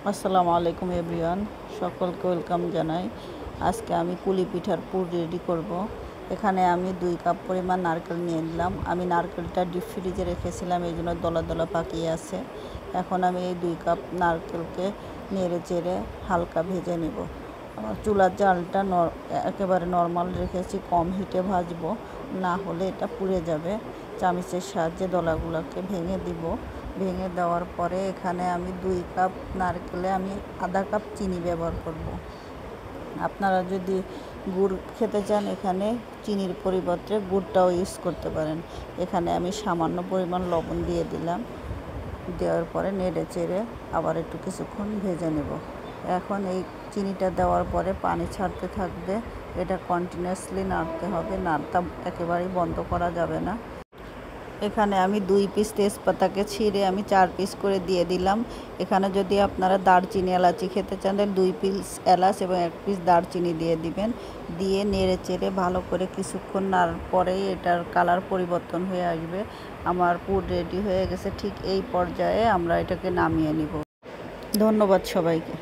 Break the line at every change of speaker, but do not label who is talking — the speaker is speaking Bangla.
আসসালামু আলাইকুম এভরিওয়ান, সকলকে ওয়েলকাম জানাই। আজকে আমি পুলি পিঠার পুর রেডি করব। এখানে আমি 2 কাপ পরিমাণ নারকেল নিয়ে নিলাম। আমি নারকেলটা ডিপ ফ্রিজে রেখেছিলাম, এই জন্য দলা দলা পাকিয়ে আছে। এখন আমি এই 2 কাপ নারকেলকে নেড়ে চেড়ে হালকা ভেজে নেব। আমার চুলার জালটা একেবারে নর্মাল রেখেছি, কম হিটে ভাজবো, না হলে এটা পুড়ে যাবে। চামচের সাহায্যে দলাগুলোকে ভেঙে দিব। ভেঙে দেওয়ার পরে এখানে আমি 2 কাপ নারকেলে আমি আধা কাপ চিনি ব্যবহার করব। আপনারা যদি গুড় খেতে চান এখানে চিনির পরিবর্তে গুড়টাও ইউজ করতে পারেন। এখানে আমি সামান্য পরিমাণ লবণ দিয়ে দিলাম। দেওয়ার পরে নেড়ে চেড়ে আবার একটু কিছুক্ষণ ভেজে নেব। এখন এই চিনিটা দেওয়ার পরে পানি ছাড়তে থাকবে। এটা কন্টিনিউয়াসলি নাড়তে হবে, নাড়তা একেবারেই বন্ধ করা যাবে না। এখানে আমি 2 পিস তেজপাতাকে ছিঁড়ে আমি 4 পিস করে দিয়ে দিলাম। এখানে যদি আপনারা দারচিনি এলাচি খেতে চান তাহলে 2 পিস এলাচ এবং 1 পিস দারচিনি দিয়ে দিবেন। দিয়ে নেড়ে চেড়ে ভালো করে কিছুক্ষণ নাড়ার পরেই এটার কালার পরিবর্তন হয়ে আসবে। আমার পুর রেডি হয়ে গেছে। ঠিক এই পর্যায়ে আমরা এটাকে নামিয়ে নিব। ধন্যবাদ সবাইকে।